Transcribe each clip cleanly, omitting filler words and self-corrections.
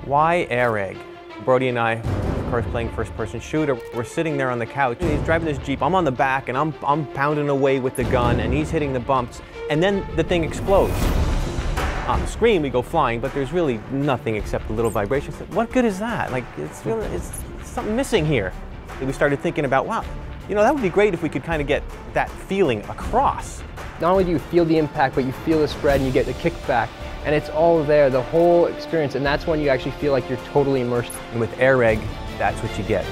Why ARAIG? Brody and I, of course, playing first-person shooter, we're sitting there on the couch, and he's driving this Jeep. I'm on the back, and I'm pounding away with the gun, and he's hitting the bumps, and then the thing explodes. On the screen, we go flying, but there's really nothing except a little vibration. What good is that? Like, it's something missing here. And we started thinking about, wow, you know, that would be great if we could kind of get that feeling across. Not only do you feel the impact, but you feel the spread and you get the kickback. And it's all there, the whole experience, and that's when you actually feel like you're totally immersed. And with ARAIG, that's what you get.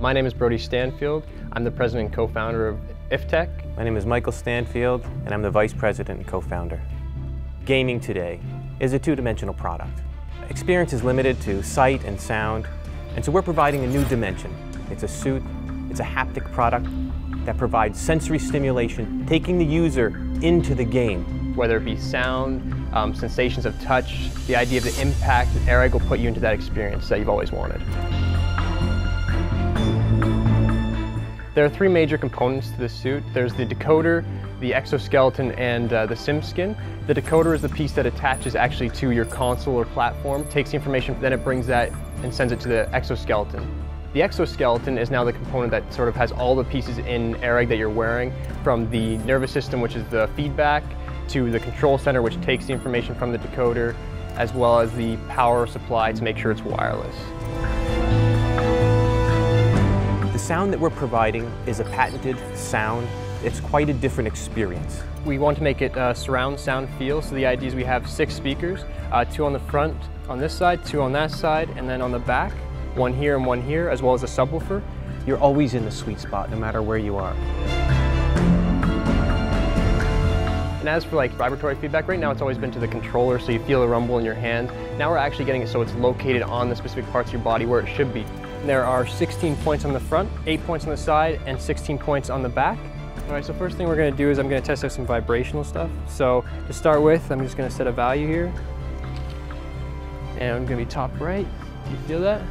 My name is Brody Stanfield. I'm the president and co-founder of IFTech. My name is Michael Stanfield, and I'm the vice president and co-founder. Gaming today is a two-dimensional product. Experience is limited to sight and sound, and so we're providing a new dimension. It's a suit, it's a haptic product that provides sensory stimulation, taking the user into the game. Whether it be sound, sensations of touch, the idea of the impact, ARAIG will put you into that experience that you've always wanted. There are three major components to this suit. There's the decoder, the exoskeleton, and the sim skin. The decoder is the piece that attaches actually to your console or platform, takes the information, then it brings that and sends it to the exoskeleton. The exoskeleton is now the component that sort of has all the pieces in ARAIG that you're wearing, from the nervous system, which is the feedback, to the control center, which takes the information from the decoder, as well as the power supply to make sure it's wireless. The sound that we're providing is a patented sound. It's quite a different experience. We want to make it surround sound feel, so the idea is we have 6 speakers, 2 on the front on this side, 2 on that side, and then on the back, 1 here and 1 here, as well as a subwoofer. You're always in the sweet spot, no matter where you are. And as for like vibratory feedback, right now it's always been to the controller, so you feel a rumble in your hand. Now we're actually getting it so it's located on the specific parts of your body where it should be. There are 16 points on the front, 8 points on the side, and 16 points on the back. All right, so first thing we're gonna do is I'm gonna test out some vibrational stuff. So to start with, I'm just gonna set a value here. And I'm gonna be top right. Do you feel that?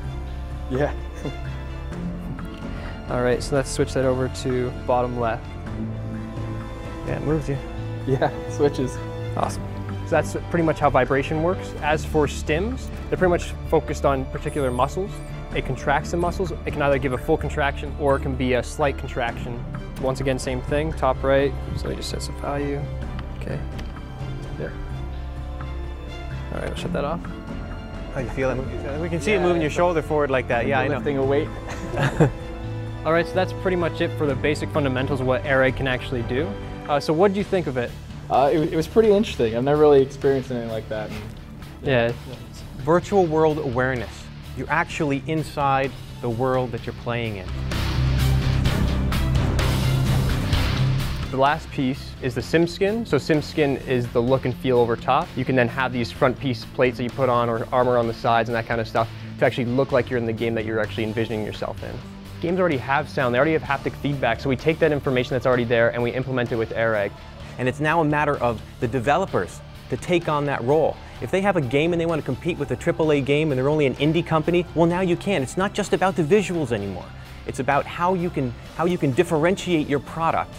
Yeah. All right, so let's switch that over to bottom left. Yeah, it moves you. Yeah, switches. Awesome. So that's pretty much how vibration works. As for stims, they're pretty much focused on particular muscles. It contracts the muscles. It can either give a full contraction or it can be a slight contraction. Once again, same thing, top right. So it just sets a value. Okay. There. All right, I'll shut that off. How do you feel it? We can see it moving your shoulder forward like that. Yeah, I know. Lifting a weight. All right, so that's pretty much it for the basic fundamentals of what ARAIG can actually do. So what did you think of it? It was pretty interesting. I've never really experienced anything like that. Yeah. Virtual world awareness. You're actually inside the world that you're playing in. The last piece is the sim skin. So sim skin is the look and feel over top. You can then have these front piece plates that you put on or armor on the sides and that kind of stuff to actually look like you're in the game that you're actually envisioning yourself in. Games already have sound, they already have haptic feedback, so we take that information that's already there and we implement it with ARAIG. And it's now a matter of the developers to take on that role. If they have a game and they want to compete with a AAA game and they're only an indie company, well, now you can. It's not just about the visuals anymore. It's about how you can differentiate your product.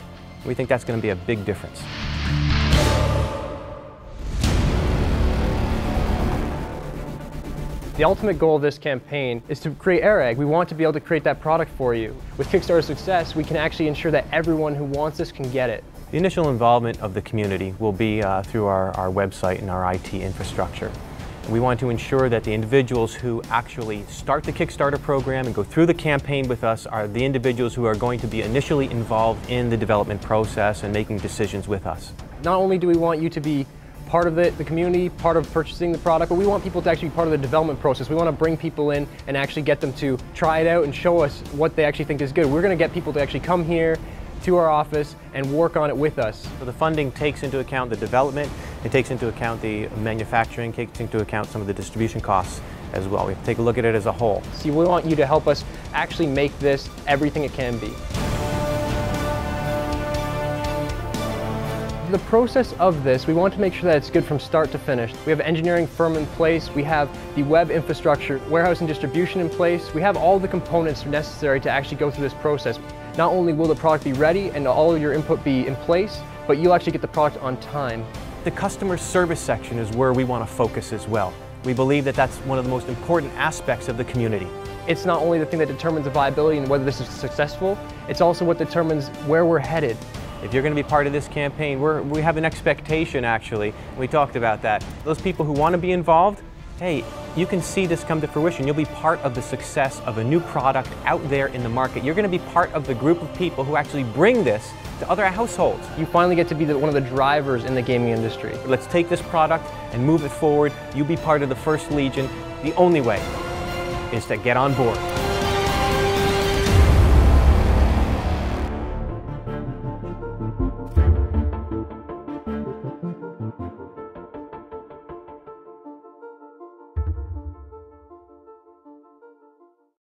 We think that's going to be a big difference. The ultimate goal of this campaign is to create ARAIG. We want to be able to create that product for you. With Kickstarter success, we can actually ensure that everyone who wants this can get it. The initial involvement of the community will be through our website and our IT infrastructure. We want to ensure that the individuals who actually start the Kickstarter program and go through the campaign with us are the individuals who are going to be initially involved in the development process and making decisions with us. Not only do we want you to be part of the community, part of purchasing the product, but we want people to actually be part of the development process. We want to bring people in and actually get them to try it out and show us what they actually think is good. We're going to get people to actually come here to our office and work on it with us. So the funding takes into account the development, it takes into account the manufacturing, takes into account some of the distribution costs as well. We take a look at it as a whole. So we want you to help us actually make this everything it can be. The process of this, we want to make sure that it's good from start to finish. We have an engineering firm in place, we have the web infrastructure, warehouse and distribution in place. We have all the components necessary to actually go through this process. Not only will the product be ready and all of your input be in place, but you'll actually get the product on time. The customer service section is where we want to focus as well. We believe that that's one of the most important aspects of the community. It's not only the thing that determines the viability and whether this is successful, it's also what determines where we're headed. If you're going to be part of this campaign, we have an expectation actually. We talked about that. Those people who want to be involved, hey, you can see this come to fruition. You'll be part of the success of a new product out there in the market. You're going to be part of the group of people who actually bring this to other households. You finally get to be one of the drivers in the gaming industry. Let's take this product and move it forward. You be part of the First Legion. The only way is to get on board.